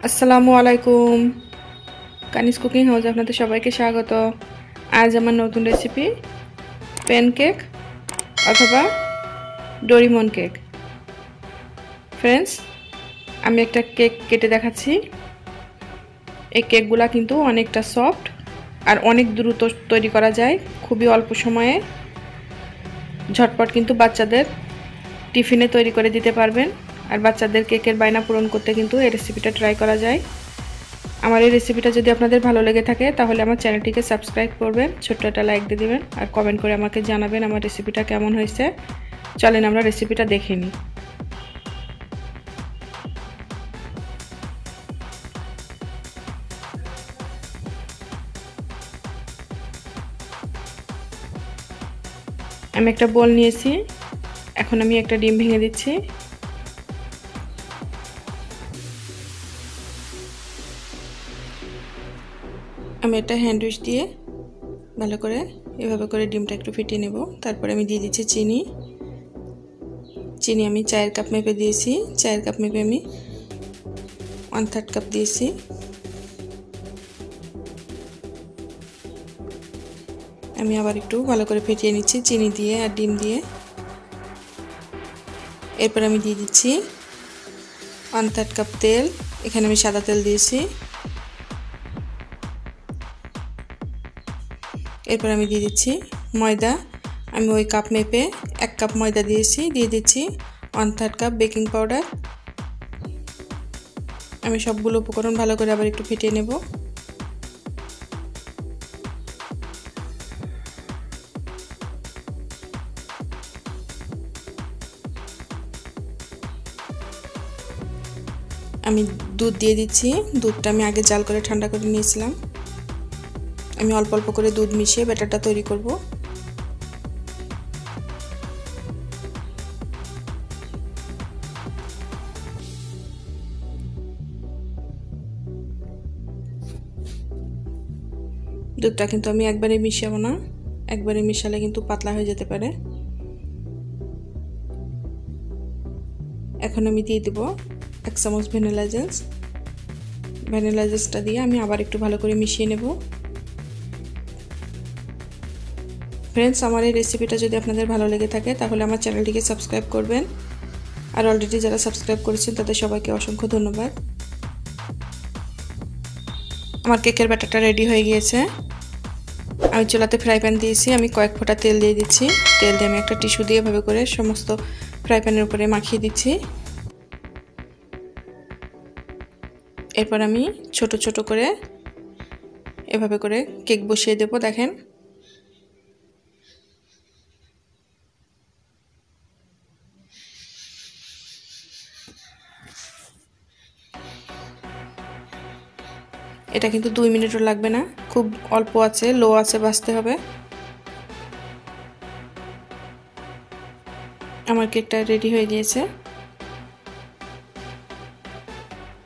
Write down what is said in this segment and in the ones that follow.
আসসালামু আলাইকুম। কানিজ cooking house আপনাদের সবাইকে স্বাগত। আজ আমার নতুন রেসিপি প্যানকেক অথবা ডোরিমন কেক। ফ্রেন্ডস, আমি একটা কেক কেটে দেখাচ্ছি। এই কেকগুলা কিন্তু অনেকটা সফট আর অনেক দ্রুত তৈরি করা যায়, খুবই অল্প সময়ে ঝটপট কিন্তু বাচ্চাদের টিফিনে তৈরি করে দিতে পারবেন। আর বাচ্চাদের কেকের বায়না পূরণ করতে কিন্তু এই রেসিপিটা ট্রাই করা যায়। আমার এই রেসিপিটা যদি আপনাদের ভালো লেগে থাকে তাহলে আমার চ্যানেলটিকে সাবস্ক্রাইব করবেন, ছোট্ট একটা লাইক দিয়ে দিবেন আর কমেন্ট করে আমাকে জানাবেন আমার রেসিপিটা কেমন হয়েছে। চলেন আমরা রেসিপিটা দেখে নিই। আমি একটা বোল নিয়েছি, এখন আমি একটা ডিম ভেঙে দিচ্ছি। আমি একটা হ্যান্ডউইচ দিয়ে ভালো করে এভাবে করে ডিমটা একটু ফেটিয়ে নেব। তারপরে আমি দিয়ে দিচ্ছি চিনি আমি 4 কাপ মেপে দিয়েছি। 4 কাপ মেপে আমি 1/3 কাপ দিয়েছি। আমি আবার একটু ভালো করে ফেটিয়ে নিচ্ছি চিনি দিয়ে আর ডিম দিয়ে। এরপর আমি দিয়ে দিচ্ছি 1/3 কাপ তেল, এখানে আমি সাদা তেল দিয়েছি। এরপর আমি দিয়ে দিচ্ছি ময়দা, আমি ওই কাপ মেপে 1 কাপ ময়দা দিয়েছি। দিয়ে দিচ্ছি 1/3 কাপ বেকিং পাউডার। আমি সবগুলো উপকরণ ভালো করে আবার একটু ফেটিয়ে নেব। আমি দুধ দিয়ে দিচ্ছি। দুধটা আমি আগে জাল করে ঠান্ডা করে নিয়েছিলাম। আমি অল্প অল্প করে দুধ মিশিয়ে ব্যাটারটা তৈরি করব। দুধটা কিন্তু আমি একবারে মিশাবো না, একবারে মিশালে কিন্তু পাতলা হয়ে যেতে পারে। এখন আমি দিয়ে দেব 1 চামচ ভ্যানিলা এসেন্স। ভ্যানিলা এসেন্সটা দিয়ে আমি আবার একটু ভালো করে মিশিয়ে নেব। ফ্রেন্ডস, আমার এই রেসিপিটা যদি আপনাদের ভালো লেগে থাকে তাহলে আমার চ্যানেলটিকে সাবস্ক্রাইব করবেন। আর অলরেডি যারা সাবস্ক্রাইব করেছেন তাদের সবাইকে অসংখ্য ধন্যবাদ। আমার কেকের ব্যাটারটা রেডি হয়ে গিয়েছে। আমি চুলাতে ফ্রাই প্যান দিয়েছি, আমি কয়েক ফোঁটা তেল দিয়ে দিচ্ছি। তেল দিয়ে আমি একটা টিস্যু দিয়ে এভাবে করে সমস্ত ফ্রাই প্যানের উপরে মাখিয়ে দিচ্ছি। এরপর আমি ছোট ছোট করে এভাবে করে কেক বসিয়ে দেব। দেখেন, এটা কিন্তু 2 মিনিটও লাগবে না, খুব অল্প আছে, লো আছে ভাজতে হবে। আমার কেকটা রেডি হয়ে গিয়েছে,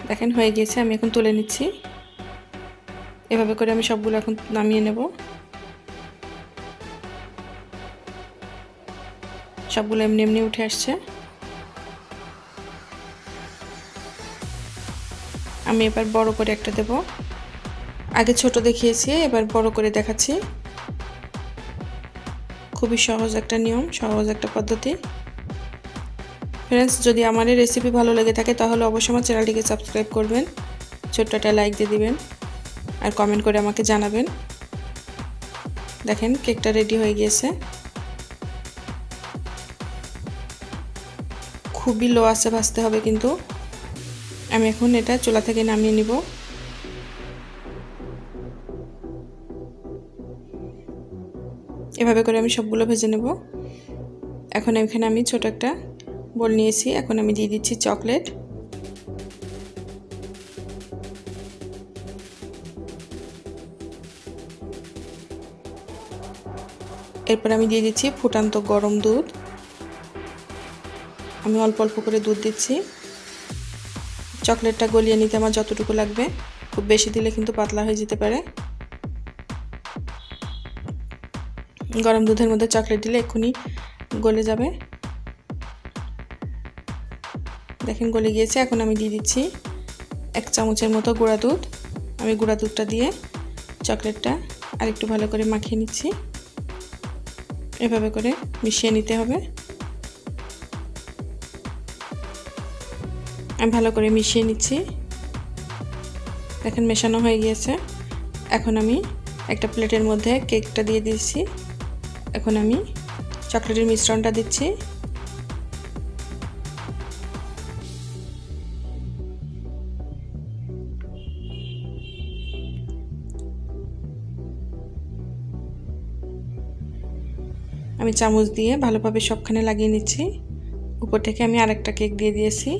দেখেন হয়ে গিয়েছে। আমি এখন তুলে নিচ্ছি। এভাবে করে আমি সবগুলো এখন নামিয়ে নেব। সবগুলো এমনি এমনি উঠে আসছে। আমি এবার বড় করে একটা দেব। আগে ছোট দেখিয়েছি, এবার বড় করে দেখাচ্ছি। খুবই সহজ একটা নিয়ম, সহজ একটা পদ্ধতি। ফ্রেন্ডস, যদি আমার এই রেসিপি ভালো লেগে থাকে তাহলে অবশ্যই আমার চ্যানেলটিকে সাবস্ক্রাইব করবেন, ছোট্ট একটা লাইক দিয়ে দিবেন আর কমেন্ট করে আমাকে জানাবেন। দেখেন কেকটা রেডি হয়ে গিয়েছে। খুবই লো আছে ভাজতে হবে কিন্তু। আমি এখন এটা চুলা থেকে নামিয়ে নিব। এভাবে করে আমি সবগুলো ভেজে নেব। এখন এখানে আমি ছোট একটা বোল নিয়েছি, এখন আমি দিয়ে দিচ্ছি চকলেট। এরপর আমি দিয়ে দিচ্ছি ফুটান্ত গরম দুধ। আমি অল্প অল্প করে দুধ দিচ্ছি। চকলেটটা গলিয়ে নিতে আমার যতটুকু লাগবে, খুব বেশি দিলে কিন্তু পাতলা হয়ে যেতে পারে। গরম দুধের মধ্যে চকলেট দিলে এক্ষুনি গলে যাবে। দেখেন গলে গিয়েছে। এখন আমি দিয়ে দিচ্ছি 1 চামচের মতো গুঁড়া দুধ। আমি গুঁড়া দুধটা দিয়ে চকলেটটা আরেকটু ভালো করে মাখিয়ে নিচ্ছি। এভাবে করে মিশিয়ে নিতে হবে। আমি ভালো করে মিশিয়ে নিচ্ছি। দেখেন মেশানো হয়ে গিয়েছে। এখন আমি একটা প্লেটের মধ্যে কেকটা দিয়ে দিয়েছি। এখন আমি চকলেটের মিশ্রণটা দিচ্ছি। আমি চামচ দিয়ে ভালোভাবে সবখানে লাগিয়ে নিচ্ছি। উপর থেকে আমি আরেকটা কেক দিয়ে দিয়েছি।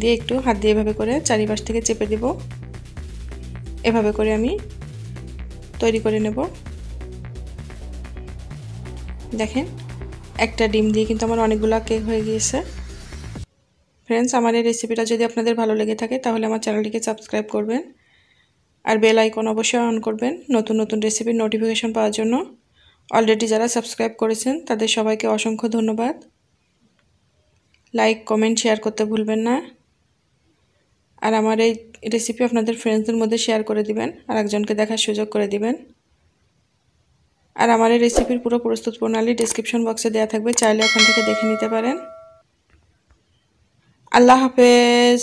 দিয়ে একটু হাত দিয়ে এভাবে করে চারিপাশ থেকে চেপে দেব। এভাবে করে আমি তৈরি করে নেব। দেখেন একটা ডিম দিয়ে কিন্তু আমার অনেকগুলো কেক হয়ে গিয়েছে। ফ্রেন্ডস, আমার এই রেসিপিটা যদি আপনাদের ভালো লেগে থাকে তাহলে আমার চ্যানেলটিকে সাবস্ক্রাইব করবেন আর বেল আইকন অবশ্যই অন করবেন নতুন নতুন রেসিপির নোটিফিকেশন পাওয়ার জন্য। অলরেডি যারা সাবস্ক্রাইব করেছেন তাদের সবাইকে অসংখ্য ধন্যবাদ। লাইক, কমেন্ট, শেয়ার করতে ভুলবেন না। আর আমার এই রেসিপি আপনাদের ফ্রেন্ডসদের মধ্যে শেয়ার করে দিবেন আর একজনকে দেখার সুযোগ করে দিবেন। আর আমার এই রেসিপির পুরো প্রস্তুত প্রণালী ডেসক্রিপশন বক্সে দেওয়া থাকবে, চাইলে ওখান থেকে দেখে নিতে পারেন। আল্লাহ হাফেজ।